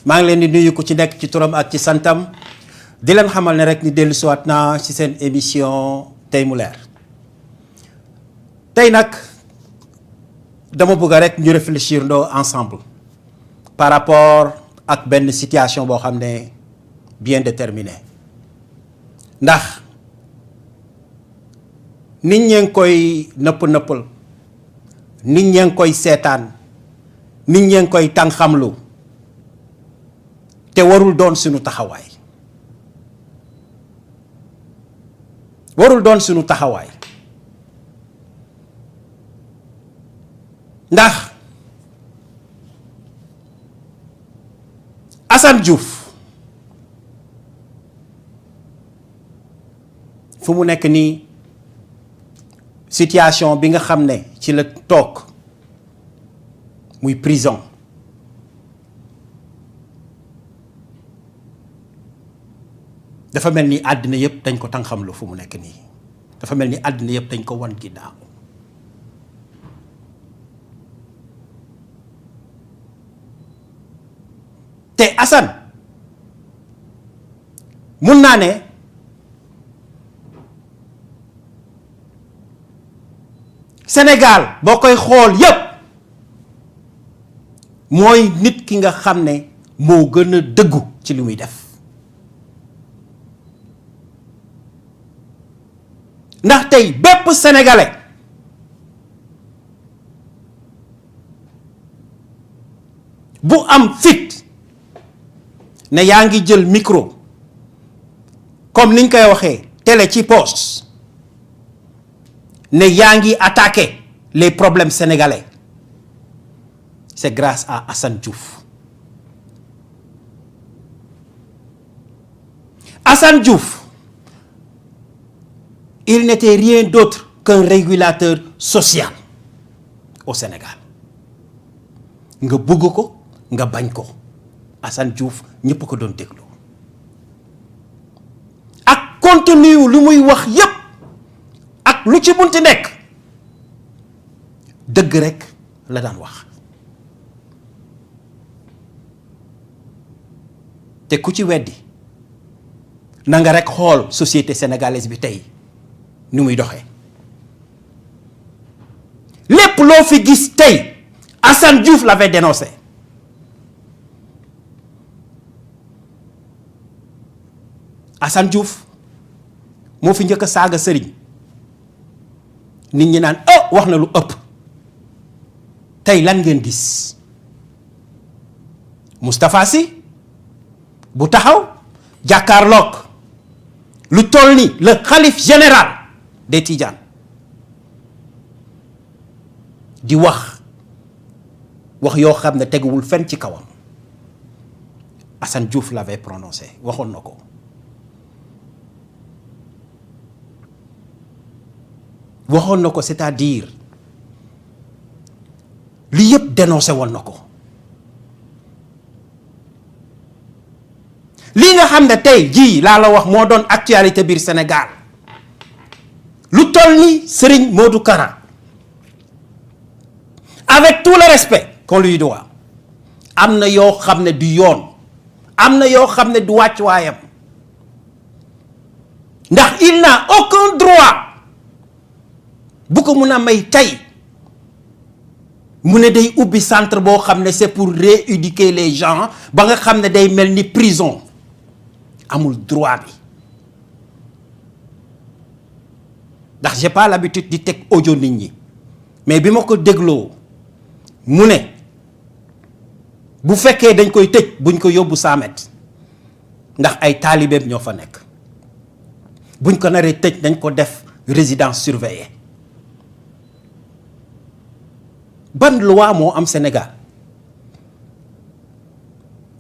maa ngi leen di nuyu ku ci nekk ci turam ak ci santam di leen xamal ne rek ni dellu siwaat naa ci seen émission tey mu leer tey nag dama bëgg rek ñu réfléchir ndoo ensemble par rapport ak benn situation boo xam ne bien déterminée ndax nit ñee ngi koy nëppal nit ñee ngi koy seetaan nit ñee ngi koy tànxamlu te warul doon suñu taxawaay ndax Assane Diouf fu mu nekk nii situation bi nga xam ne ci la toog muy prison dafa mel ni àddina yëpp dañ ko tànxamlu fu mu nekk nii dafa mel ni àddina yëpp dañ ko wan ginnaaw te Assane mun naa ne Sénégal boo koy xool yépp mooy nit ki nga xam ne moo gën a dëggu ci li muy def ndax tey bépp sénégalais bu am fit ne yaa ngi jël micro comme niñ koy waxee télé ci poste ne yaa ngi attaquer les problèmes sénégalais c'est grâce à Assane Diouf. Assane Diouf, il n'était rien d'autre qu'un régulateur social au Sénégal nga bëgg ko nga bañ ko Assane Diouf ñëpp ko doon déglu ak contenu lu muy wax yépp ak lu ci munti nekk dëgg rek la daan wax te ku ci weddi na nga rek xool société sénégalaise bi tey ni muy doxee lépp loo fi gis tey Assane Diouf l'avait dénoncé Assane Diouf moo fi njëkk a saaga sëriñ nit ñi naan oh wax na lu ëpp tey lan ngeen gis Moustapha Sy bu taxaw jàkkaarloog lu toll ni le khalife général des Tidjanes di wax yoo xam ne teguwul fenn ci kawam Assane Diouf l'avait prononcé waxoon na ko c'est-à-dire li yëpp dénoncé woon na ko lii nga xam ne tey jii laa la wax moo doon actualité biir Sénégal lu toll ni Serigne Modou Kara avec tout le respect qu'on lui doit am na yoo xam ne du yoon am na yoo xam ne du wàccuwaayam ndax il n'a aucun droit bu ko mun a may tey mu ne day ubbi centre boo xam ne c'est pour rééduquer les gens ba nga xam ne day mel ni prison amul droit bi ndax j'ai pas l'habitude di teg audio nit ñi mais bi ma ko dégloo mu ne bu fekkee dañ koy tëj buñ ko yóbbu 100 mètres ndax ay taalibeem ñoo fa nekk buñ ko naree tëj dañ ko def résidence surveillée ban loi moo am Sénégal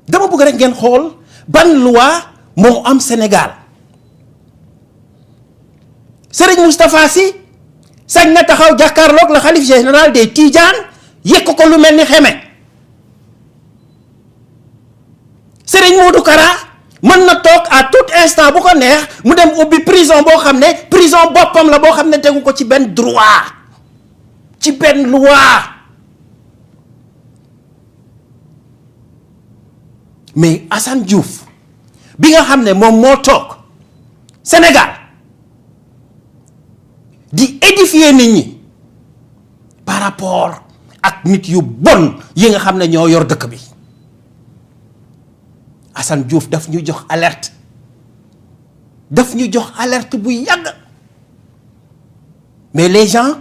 dama bëgg rek ngeen xool ban loi moo am Sénégal Serigne Moustapha Sy sañ na taxaw jàkkaarloog la khalife général des Tidjanes yekk ko lu mel ni xeme Serigne Modou Kara mën na toog à tout instant bu ko neex mu dem ubbi prison boo xam ne prison boppam la boo xam ne tegu ko ci benn droit ci benn loi mais Assane Diouf bi nga xam ne moom moo toog Sénégal di édifier nit ñi par rapport ak nit yu bon yi nga xam ne ñoo yor dëkk bi Assane Diouf daf ñu jox alerte bu yàgg mais les gens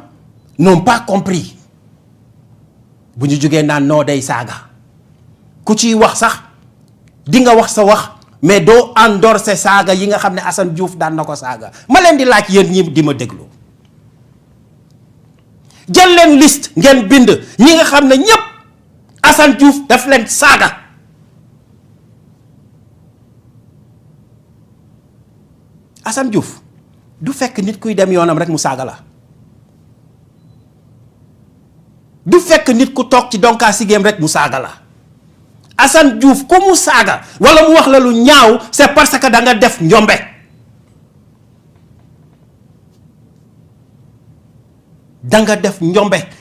n'ont pas compris bu ñu jógee naan noo day saaga ku ciy wax sax di nga wax sa wax mais doo endorser saaga yi nga xam ne Assane Diouf daan na ko saaga ma leen di laaj yéen ñi di ma déglu jël leen liste ngeen bind ñi nga xam ne ñépp Assane Diouf daf leen saaga Assane Diouf du fekk nit kuy dem yoonam rek mu saaga la du fekk nit ku toog ci donkaa sigéem rek mu saaga la Assane Diouf ku mu saaga wala mu wax la lu ñaaw c'est parce que da nga def njombe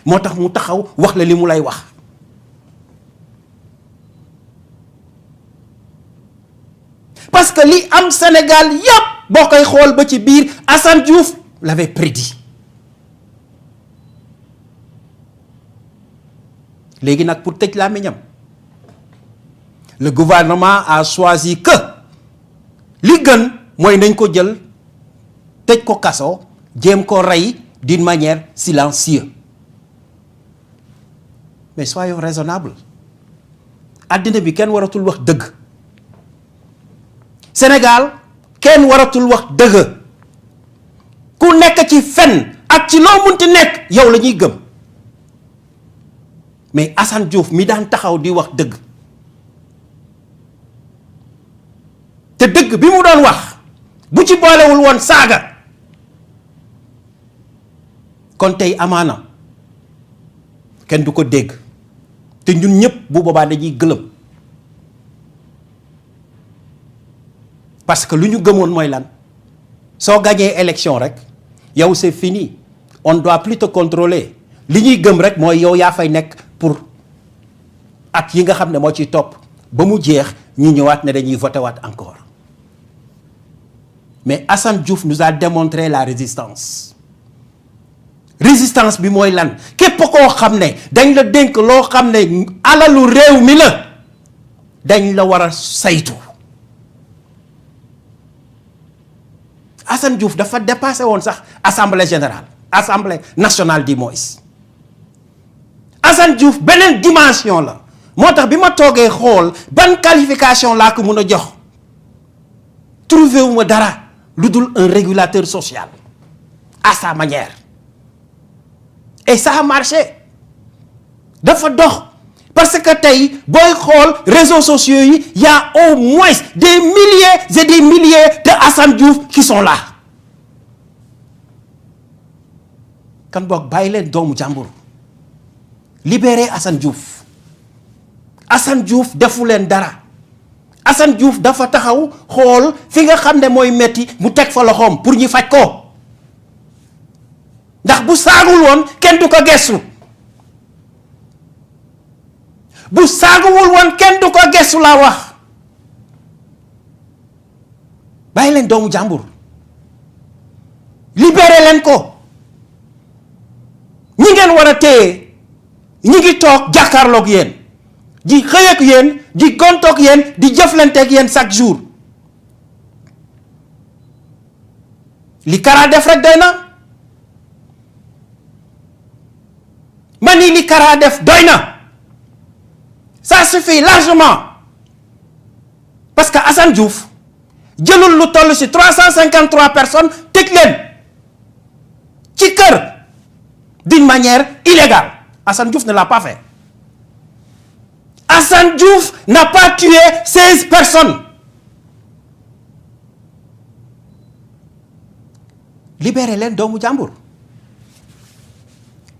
moo tax mu taxaw wax la li mu lay wax parce que li am Sénégal yépp boo koy xool ba ci biir Assane Diouf l'avait prédit léegi nag pour tëj làmmiñam le gouvernement a choisi que li gën mooy nañ ko jël tëj ko kaso jéem ko rey d'une manière silencieuse mais soyons raisonnables àddina bi kenn waratul wax dëgg Sénégal kenn waratul wax dëgg ku nekk ci fen ak ci loo munti nekk yow la ñuy gëm mais Assane Diouf mi daan taxaw di wax dëgg te dëgg bi mu doon wax bu ci boolewul woon saaga kon tey amaana kenn du ko dégg te ñun ñëpp bu boobaa dañuy gëlëm parce que lu ñu gëmoon mooy lan soo gañee élection rek yow c'est fini on ne doit plus te contrôler li ñuy gëm rek mooy yow yaa fay nekk pour ak yi nga xam ne moo ciy topp ba mu jeex ñu ñëwaat ne dañuy voté waat encore mais Assane Diouf nous a démontré la résistance bi mooy lan képp koo xam ne dañ la dénk loo xam ne alalu réew mi la dañ la war a saytu Assane Diouf dafa dépassé woon sax assemblée générale assemblée nationale du moins Assane Diouf beneen dimension la moo tax bi ma toogee xool ban qualification laa ko mun a jox trouvé wu ma dara lu dul un régulateur social à sa manière et ça a marché dafa dox parce que tey booy xool réseaux sociaux yi y a au moins des milliers et des milliers de Assane Diouf qui sont là kan boog bàyyi leen doomu jàmbur libérez Assane Diouf Assane Diouf defu leen dara Assane Diouf dafa taxaw xool fi nga xam ne mooy metti mu teg fa loxoom pour ñu faj ko ndax bu saagul woon kenn du ko gestu bu saaguwul woon kenn du ko gestu laa wax bàyyi leen doomu jàmbur libéré leen ko ñi ngeen war a téye ñi ngi toog jàkkaarloog yéen di xëy ak yéen di gontoog yéen di jëflanteeg yéen chaque jour li Kara def rek doy na ma ni li Kara def doy na ça suffit largement parce que Assane Diouf jëlul lu toll ci 353 personnes tëj leen ci kër d'une manière illégale Assane Diouf ne l'a pas fait Assane Diouf n'a pas tué 16 personnes libéré leen doomu jàmbur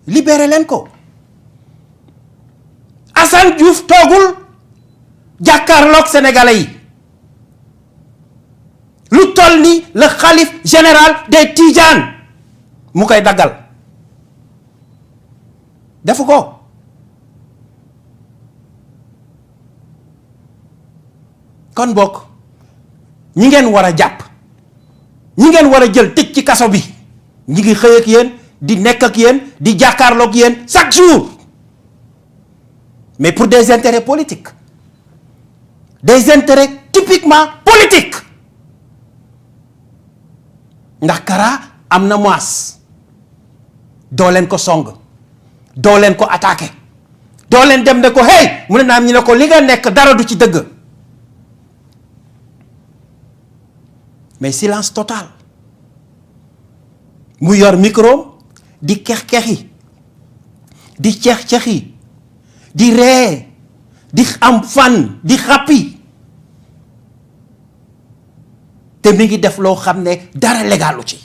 libéré leen ko Assane Diouf toogul jàkkaarloog sénégalais yi lu toll ni le khalife général des Tidjanes mu koy daggal defu ko kon bokk ñi ngeen war a jàpp ñi ngeen war a jël tëj ci kaso bi ñi ngi xëy ak yéen di nekk ak yéen di jàkkaarloog yéen chaque jour mais pour des intérêts politiques des intérêts typiquement politiques ndax Kara am na mois doo leen ko song doo leen ko attaqué doo leen dem ne ko hey mu ne naam ñu ne ko li nga nekk dara du ci dëgg mais silence total mu yor micro di kex-kexi di cex-cexi di ree di am fan di xàppi te mi ngi def loo xam ne dara légalu ci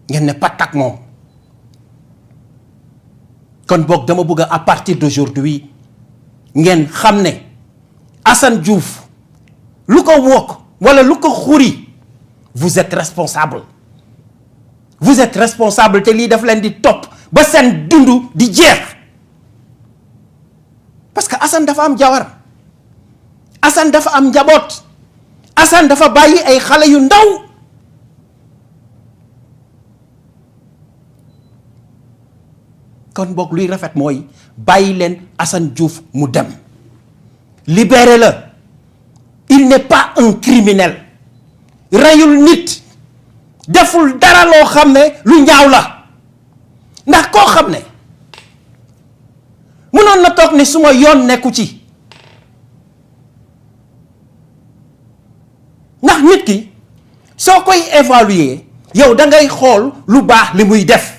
ngeen ne patak moom kon boog dama bëgg à partir d'aujourd'hui ngeen xam ne Assane Diouf lu ko wokk wala lu ko xuri vous êtes responsable te lii daf leen di topp ba seen dund di jeex parce que Assane dafa am jawar Assane dafa am njaboot Assane dafa bàyyi ay xale yu ndaw kon boog luy rafet mooy bàyyi leen Assane Diouf mu dem libéré la il n'est pas un criminel reyul nit deful dara loo xam ne lu ñaaw la ndax koo xam ne mënoon na toog ne suma yoon nekku ci ndax nit ki soo koy évaluer yow da ngay xool lu baax li muy def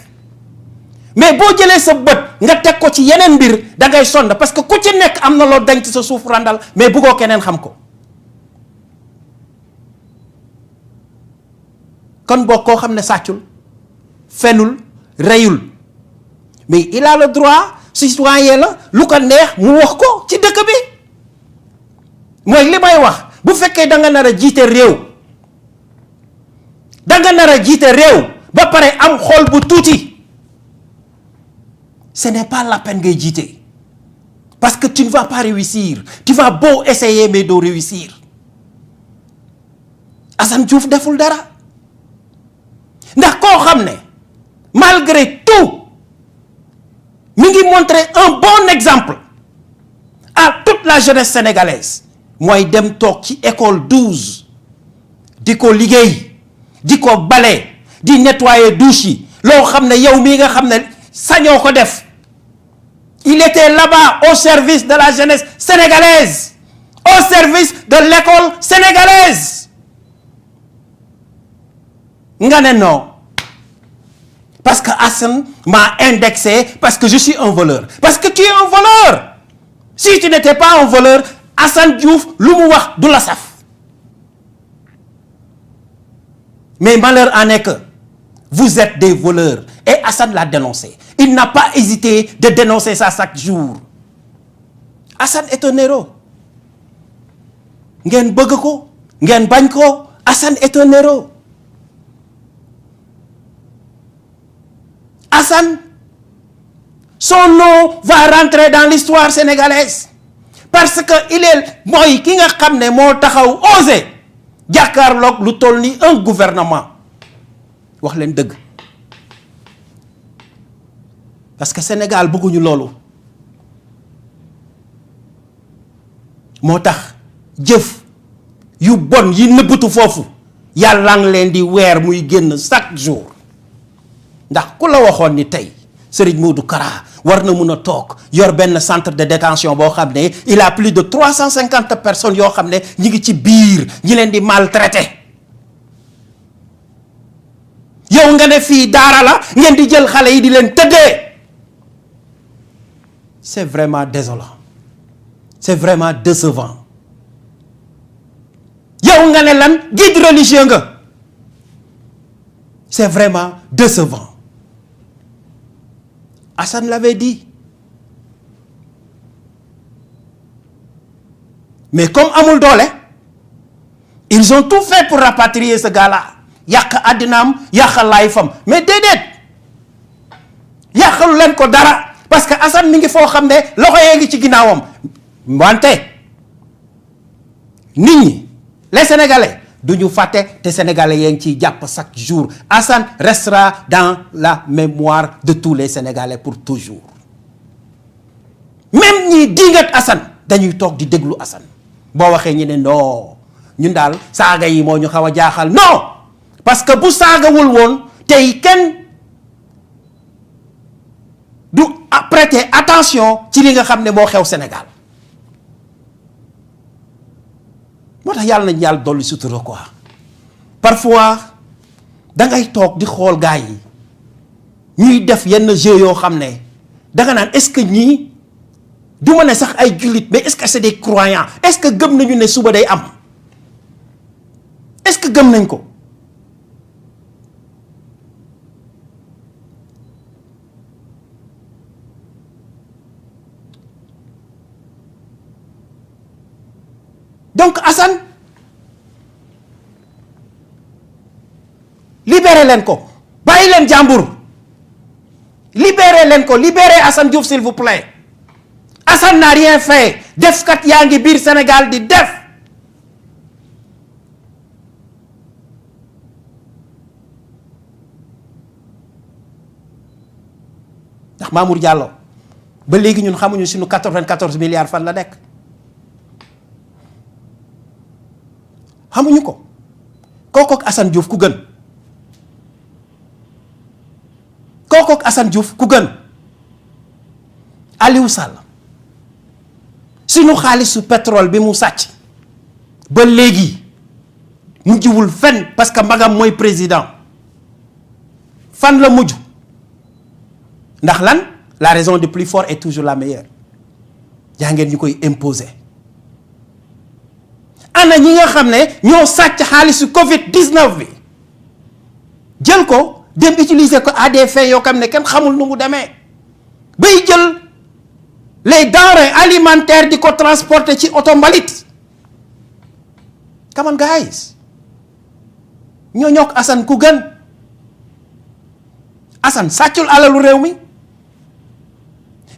mais boo jëlee sa bët nga teg ko ci yeneen mbir da ngay sonn parce que ku ci nekk am na loo denc sa suuf randal mais bëggoo keneen xam ko kon boo koo xam ne sàccul fenul reyul mais il a le droit citoyen la lu ko neex mu wax ko ci dëkk bi mooy li may wax bu fekkee da nga nar a jiite réew ba pare am xol bu tuuti ce n'est pas la peine ngay jiite parce que tu ne vas pas réussir tu vas beau essayer mais doo réussir Assane Diouf deful dara ndax koo xam ne malgré tout mi ngi montrer un bon exemple à toute la jeunesse sénégalaise mooy dem toog ci école 12 di ko liggéey di ko bale di nettoyer douche yi loo xam ne yow mii nga xam ne sañoo ko def il était là-bas au service de la jeunesse sénégalaise au service de l'école sénégalaise nga ne non parce que Assane m'a indexé parce que je suis un voleur parce que tu es un voleur si tu n'étais pas un voleur Assane Diouf lu mu wax du la saf mais malheur en est que vous êtes des voleurs et Assane l'a dénoncé il n'a pas hésité de dénoncer ça chaque jour Assane est un héros ngeen bëgg ko ngeen bañ ko Assane est un héros Assane son nom va rentrer dans l'histoire sénégalaise parce que il est mooy ki nga xam ne moo taxaw osé jàkkaarloog lu toll ni un gouvernement wax leen dëgg parce que Sénégal bëgguñu loolu moo tax jëf yu bon yi nëbbatu foofu yàlla ngi leen di weer muy génn chaque jour ndax ku la waxoon ni tey Serigne Modou Kara war na mun a toog yor benn centre de détention boo xam ne il a plus de 350 personnes yoo xam ne ñi ngi ci biir ñi leen di maltraité yow nga ne fii daara la ngeen di jël xale yi di leen tëddee c'est vraiment désolant c'est vraiment décevant yow nga ne lan guide religieux nga c'est vraiment décevant Assane l'avait dit mais comme amul doole ils ont tout fait pour rapatrier ce gars-là yàq àddinaam yàq laayfam mais déedéet yàqalu leen ko dara parce que Assane mi ngi foo xam ne loxo yee ngi ci ginnaawam wante nit ñi les sénégalais du ñu fàtte te sénégalais yaa ngi ciy jàpp chaque jour. Assane restera dans la mémoire de tous les sénégalais pour toujours. Même ñi dingat Assane dañuy toog di déglu Assane boo waxee ñu ne non ñun daal saaga yi moo ñu xaw a jaaxal non parce que bu saagawul woon tey kenn du prêter attention ci li nga xam ne moo xew Sénégal moo tax yàlla nañ yàlla dolli sutura quoi. Parfois dangay toog di xool gars yi ñuy def yenn jeu yoo xam ne danga naan est-ce que ñii du ma ne sax ay jullit mais est-ce que c'est des croyants est-ce que gëm nañu ne suba day am est-ce que gëm nañ ko. Donc Assane libéré leen ko bàyyi leen jàmbur libéré leen ko libéré Assane Diouf s'il vous plaît. Assane n'a rien fait defkat yaa ngi biir Sénégal di def ndax Mamour Diallo ba léegi ñun xamuñu suñu 94 milliards fan la nekk xamuñu ko kooku ak Assane Diouf ku gën kooku ak Assane Diouf ku gën Aliou Sall suñu xaalisu pétrole bi mu sàcc ba léegi mu jiwul fenn parce que magam mooy président fan la mujj ndax lan la raison du plus fort est toujours la meilleure yaa ngeen ñu koy imposer ana ñi nga xam ne ñoo sàcc xaalisu Covid 19 bi jël ko dem utiliser ko à des fins yoo xam ne kenn xamul nu mu demee bay jël les denrées alimentaires di ko transporter ci oto mbalit come on guys ñoo ñokk Assane ku gën Assane sàccul alalu réew mi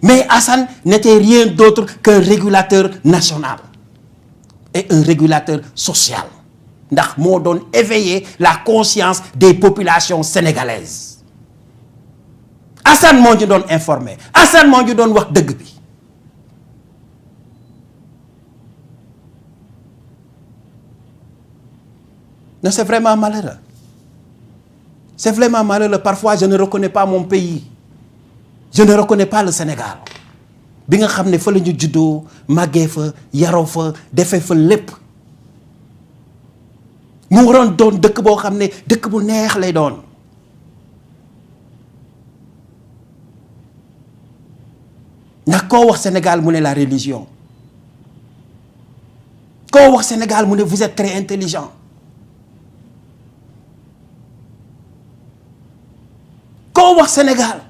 mais Assane n'était rien d'autre qu'un régulateur national et un régulateur social ndax moo doon éveiller la conscience des populations sénégalaises Assane moo ñu doon informer Assane moo ñu doon wax dëgg bi non c'est vraiment malheureux c'est vraiment malheureux parfois je ne reconnais pas mon pays je ne reconnais pas le Sénégal bi nga xam ne fa la ñu juddoo màggee fa yaroo fa defee fa lépp mu waroon doon dëkk boo xam ne dëkk bu neex lay doon ndax koo wax Sénégal mu ne la religion koo wax Sénégal mu ne vous êtes très intelligent koo wax Sénégal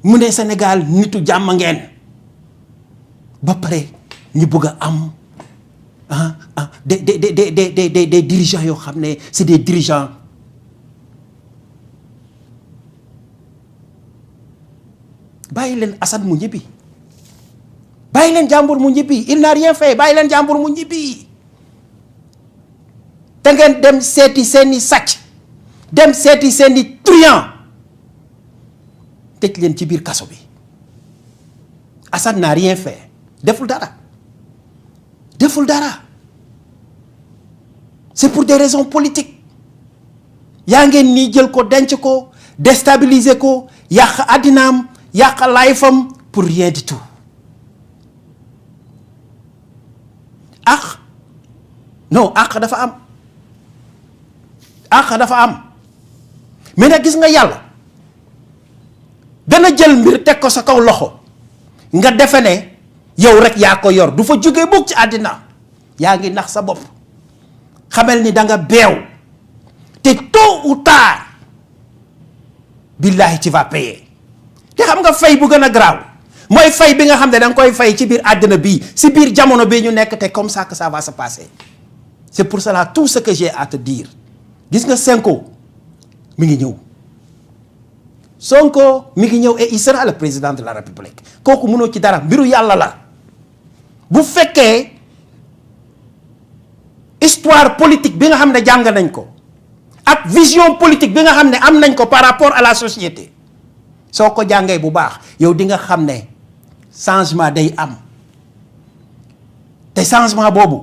mu ne Sénégal nitu jàmm ngeen ba pare ñu bëgg a am des dirigeants yoo xam ne c'est des dirigeants bàyyi leen Assane mu ñibbi bàyyi leen jàmbur mu ñibbi il n'a rien fait bàyyi leen jàmbur mu ñibbi te ngeen dem seeti seeni sàcc dem seeti seeni truand tëj leen ci biir kaso bi Assane n'a rien fait deful dara c'est pour des raisons politiques yaa ngeen nii jël ko denc ko déstabiliser ko yàq àddinaam yàq layfam pour rien du tout àq dafa am mais nag gis nga yàlla dana jël mbir teg ko sa kaw loxo nga defe ne yow rek yaa ko yor du fa jógee mukk ci àddina yaa ngi nax sa bopp xamal ni da nga beew te tôt ou tard billahi tu vas payer te xam nga fay bu gën a garaaw mooy fay bi nga xam ne da nga koy fay ci biir àddina bii si biir jamono bii ñu nekk te comme ça que ça va se passer c'est pour cela tout ce que j'ai à te dire gis nga Sonko mi ngi ñëw Sonko mi ngi ñëw et il sera le président de la République kooku mënoo ci dara mbiru yàlla la bu fekkee histoire politique bi nga xam ne jàng nañ ko ak vision politique bi nga xam ne am nañ ko par rapport à la société soo ko jàngee bu baax yow di nga xam ne changement day am te changement boobu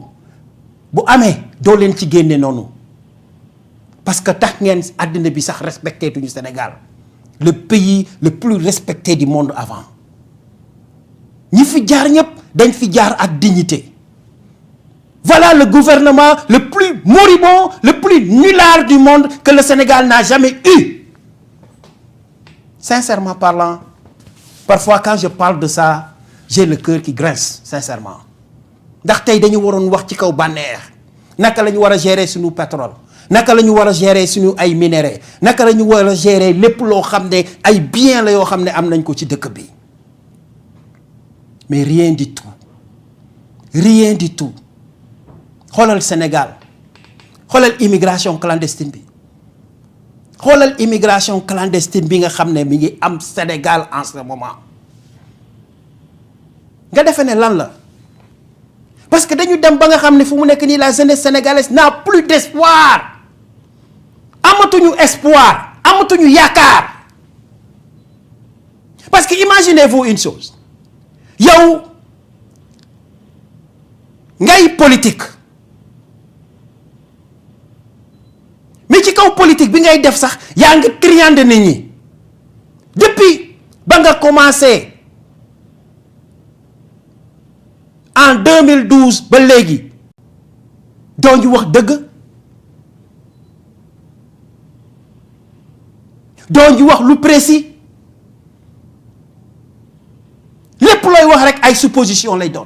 bu amee doo leen ci génne noonu parce que tax ngeen àddina bi sax respecté tuñu Sénégal le pays le plus respecté du monde avant ñi fi jaar ñëpp dañ fi jaar ak dignité. Voilà le gouvernement le plus moribond, le plus nulard du monde que le Sénégal n'a jamais eu. Sincèrement parlant, parfois quand je parle de ça, j'ai le cœur qui grince, sincèrement. ndax tey dañu waroon wax ci kaw bànneex naka la ñu war a gérer suñu pétrole naka la ñu war a gérer suñu ay minéraux naka la ñu war a gérer lépp loo xam ne ay biens la yoo xam ne am nañ ko ci dëkk bi. Mais rien du tout. Rien du tout. xoolal Sénégal xoolal immigration clandestine bi xoolal immigration clandestine bi nga xam ne mi ngi am Sénégal en ce moment nga defe ne lan la parce que dañu dem ba nga xam ne fu mu nekk nii la jeunesse sénégalaise n'a plus d'espoir amatuñu espoir amatuñu yaakaar parce que imaginez-vous une chose yow ngay politique. mais ci kaw politique bi ngay def sax yaa ngi triande nit ñi depuis ba nga commencé en 2012 ba léegi doo ñu wax dëgg doo ñu wax lu précis lépp looy wax rek ay supposition lay doon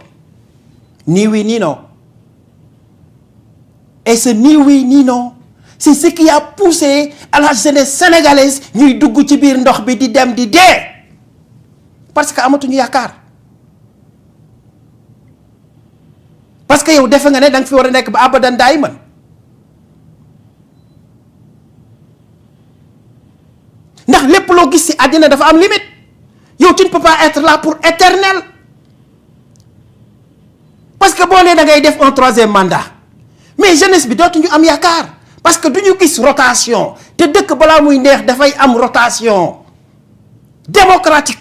ni oui ni non et ce ni oui ni non c'est ce qui a poussé à la jeunesse sénégalaise ñuy dugg ci biir ndox bi di dem di dee parce que amatuñu yaakaar parce que yow defe nga ne da nga fi war a nekk ba abadan daay man ndax lépp loo gis ci àddina dafa am limite yow tu ne peux pas être là pour éternel parce que boo nee da ngay def un troisième mandat mais jeunesse bi dootuñu am yaakaar. parce que du ñu gis rotation te dëkk balaa muy neex dafay am rotation démocratique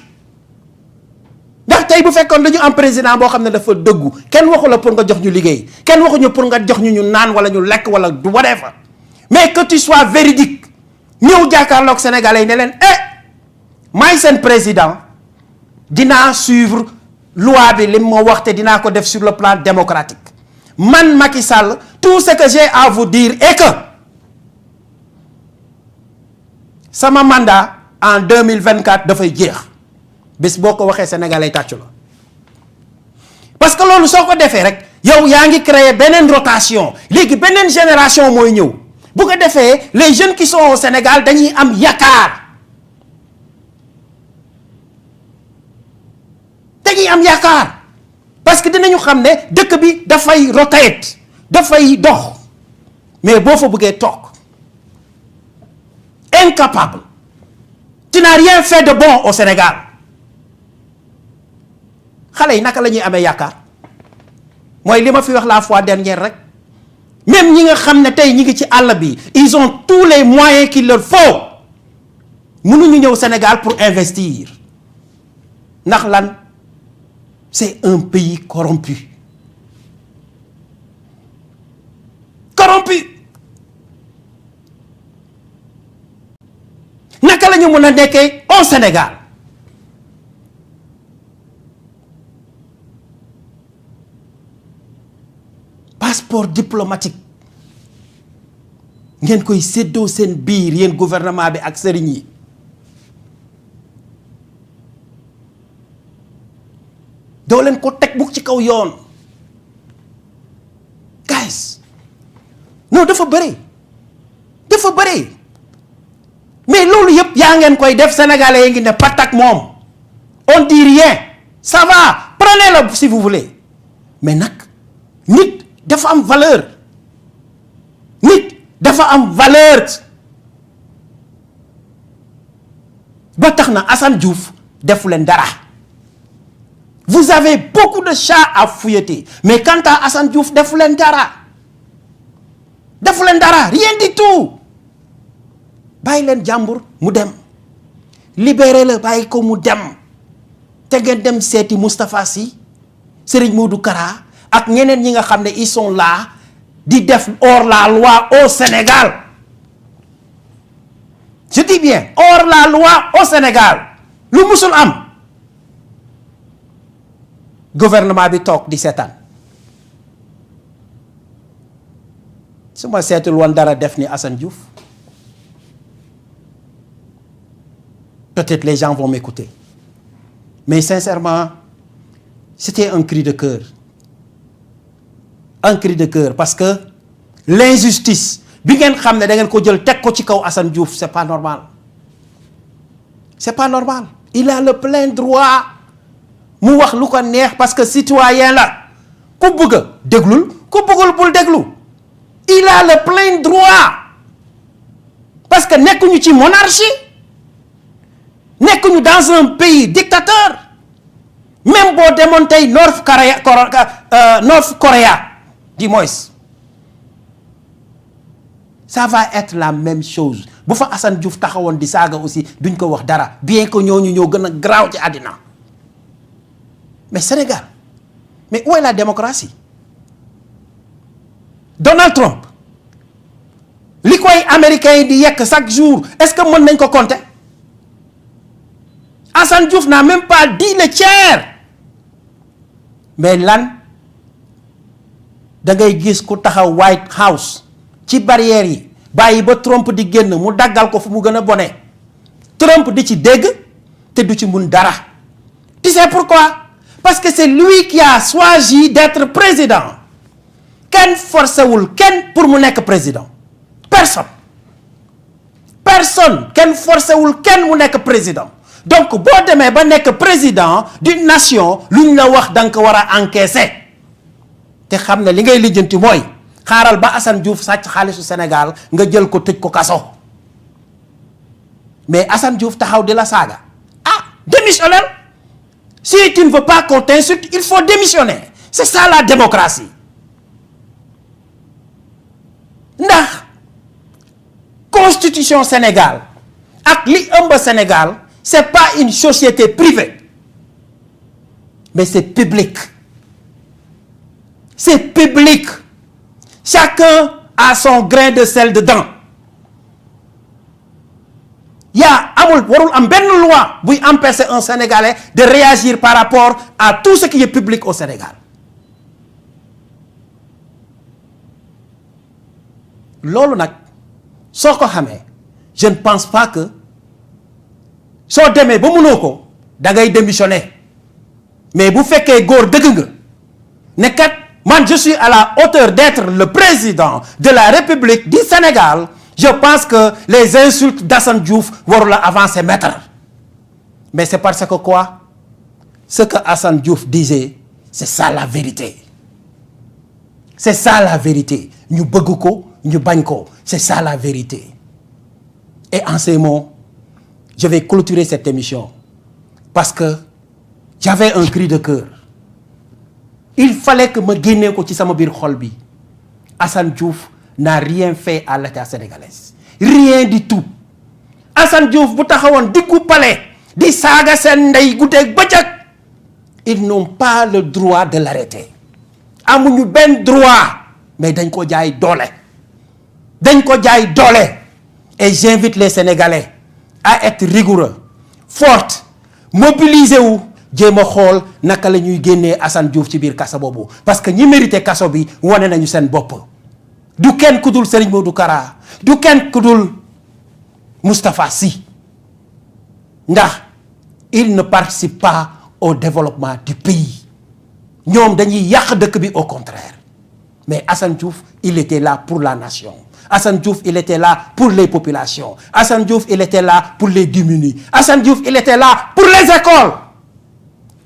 ndax tey bu fekkoon dañu am président boo xam ne dafa dëggu kenn waxu la pour nga jox ñu liggéey kenn waxuñu pour nga jox ñu naan wala ñu lekk wala du whatever mais que tu sois véridique ñëw jàkkaarloog Sénégalais yi ne leen maay seen président dinaa suivre loi bi li ma wax te dinaa ko def sur le plan démocratique man Macky Sall tout ce que j'ai à vous dire est que sama mandat en 2024 dafay jeex bés boo ko waxee Sénégalais tàccu la parce que loolu soo ko defee rek yow yaa ngi créer beneen rotation léegi beneen génération mooy ñëw bu ko defee les jeunes qui sont au Sénégal dañuy am yaakaar parce que dinañu xam ne dëkk bi dafay rotate dafay dox mais boo fa bëggee toog incapable tu n'as rien fait de bon au Sénégal xale yi naka la ñuy amee yaakaar mooy li ma fi wax la fois dernière rek même ñi nga xam ne tey ñi ngi ci àll bi ils ont tous les moyens qu'il leur faut mënuñu ñëw Sénégal pour investir ndax lan c'est un pays corrompu naka la ñu mën a nekkee au Sénégal passeport diplomatique ngeen koy séddoo seen biir yéen gouvernement bi ak sëriñ yi doo leen ko teg bukk ci kaw yoon guys non dafa bëri mais loolu yëpp yaa ngeen koy def sénégalais yi ngi ne patak moom on dit rien ça va prenez-le si vous voulez mais nag nit dafa am valeur ba tax na Assane Diouf defu leen dara vous avez beaucoup de chats à fouetter mais quant à Assane Diouf defu leen dara defu leen dara rien du tout bàyyi leen jàmbur mu dem libéré la bàyyi ko mu dem te ngeen dem seeti Moustapha Sy Serigne Modou Kara ak ñeneen ñi nga xam ne ils sont là di def hors la loi au Sénégal je dis bien hors la loi au Sénégal lu musul am gouvernement bi toog di seetaan su ma seetul woon dara def ni Assane Diouf peut-être les gens vont m'écouter mais sincèrement c'était un cri de cœur parce que l'injustice bi ngeen xam ne da ngeen ko jël teg ko ci kaw Assane Diouf c'est pas normal il a le plein droit mu wax lu ko neex parce que citoyen la ku bëgg a déglul ku bëggul bul déglu il a le plein droit parce que nekkuñu ci monarchie nekkuñu dans un pays dictateur même boo demoon tey North Korea du moins ça va être la même chose bu fa Assane Diouf taxawoon di saaga aussi duñ ko wax dara bien que ñooñu ñoo gën a garaaw ci àddina mais Sénégal mais où est la démocratie Donald Trump li koy américains yi di yekk chaque jour est-ce que mën nañ ko compter Assane Diouf n'a même pas dit le tiers mais lan da ngay gis ku taxaw White House ci barrière yi bàyyi ba Trump di génn mu daggal ko fu mu gën a bone Trump di ci dégg te du ci mun dara tu sais pourquoi parce que c'est lui qui a choisi d'être président kenn forcéwul kenn pour mu nekk président personne kenn forcéwul kenn mu nekk président donc boo demee ba nekk président d'une nation luñ la wax da nga ko war a encaisser te xam ne li ngay lijjanti mooy xaaral ba Assane Diouf sàcc xaalisu Sénégal nga jël ko tëj ko kaso mais Assane Diouf taxaw di la saaga démissionner si tu ne veux pas qu'on t'insulte il faut démissionner c'est ça la démocratie ndax constitution Sénégal ak li ëmb Sénégal c'est pas une société privée mais c'est public chacun a son grain de sel dedans amul warul am benn loi buy empêcher un Sénégalais de réagir par rapport à tout ce qui est public au Sénégal loolu nag soo ko xamee je ne pense pas que soo demee ba mënoo ko da ngay démissionner mais bu fekkee góor dëgg nga ne kat man je suis à la hauteur d'être le président de la République du Sénégal je pense que les insultes d'Assane Diouf warul la avancer maître mais c'est parce que quoi ce que Assane Diouf disait c'est ça la vérité ñu bëgg ko ñu bañ ko c'est ça la vérité et en ces mots je vais clôturer cette émission parce que j'avais un cri de cœur il fallait que ma génnee ko ci sama biir xol bi Assane Diouf n'a rien fait à l'État sénégalais rien du tout Assane Diouf bu taxawoon diggu palais di saaga seen ndey guddeeg bëccëg ils n'ont pas le droit de l'arrêter amuñu benn droit mais dañ ko jaay doole et j'invite les Sénégalais à être rigoureux forte mobiliser wu jéem a xool naka la ñuy génnee Assane Diouf ci biir kaso boobu parce que ñi mérité kaso bi wane nañu seen bopp du kenn ku dul Serigne Modou Kara du kenn ku dul Moustapha Sy ndax il ne participe pas au développement du pays ñoom dañuy yàq dëkk bi au contraire mais Assane Diouf il était là pour la nation Assane Diouf il était là pour les populations Assane Diouf il était là pour les démunis Assane Diouf il était là pour les écoles.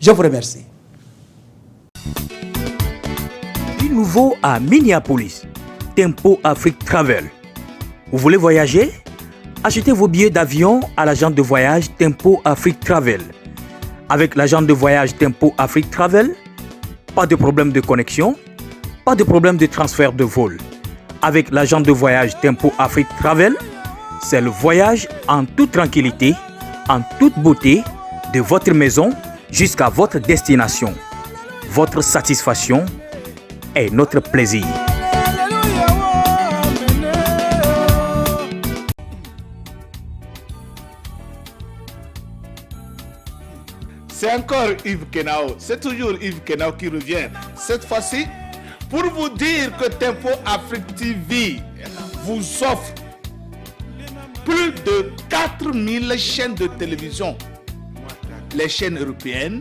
Je vous remercie. Du nouveau à Minneapolis, Tempo Afrique Travel. Vous voulez voyager? Achetez vos billets d'avion à l'agent de voyage Tempo Afrique Travel. Avec l'agent de voyage Tempo Afrique Travel, pas de problème de connexion, pas de problème de transfert de vol. avec l'agent de voyage Tempo Afrique Travel, c'est le voyage en toute tranquillité, en toute beauté, de votre maison jusqu'à votre destination. Votre satisfaction est notre plaisir. C'est encore Yves Kenao, c'est toujours Yves Kenao qui revient. Cette fois-ci, pour vous dire que Tempo Afrique TV vous offre plus de 4000 chaînes de télévision. Les chaînes européennes,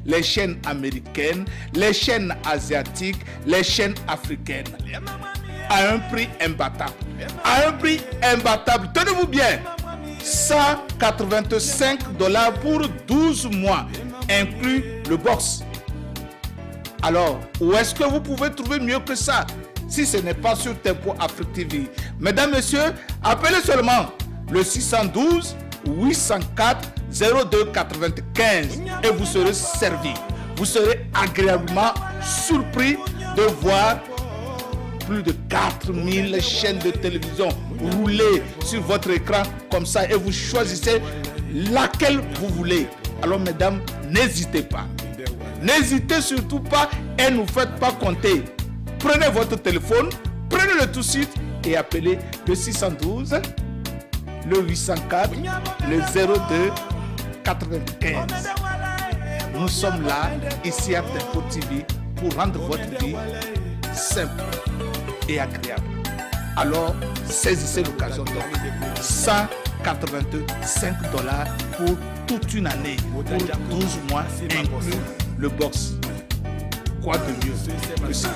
les chaînes américaines, les chaînes asiatiques, les chaînes africaines. À un prix imbattable. À un prix imbattable. Tenez-vous bien. $185 pour 12 mois, inclus le box. Alors, où est-ce que vous pouvez trouver mieux que ça si ce n'est pas sur Tempo Afrique TV? Mesdames, Messieurs, appelez seulement le 612 804 0295 et vous serez servi. Vous serez agréablement surpris de voir plus de 4000 chaînes de télévision rouler sur votre écran comme ça et vous choisissez laquelle vous voulez. Alors mesdames, n'hésitez pas. N'hésitez surtout pas et ne faites pas compter. Prenez votre téléphone, prenez-le tout de suite et appelez le 612, le 804, le 02 95. Nous sommes là, ici à Tempo TV, pour rendre votre vie simple et agréable. Alors, saisissez l'occasion. Donc, $185 pour toute une année, pour 12 mois, inclus le box. Quoi de mieux que ça?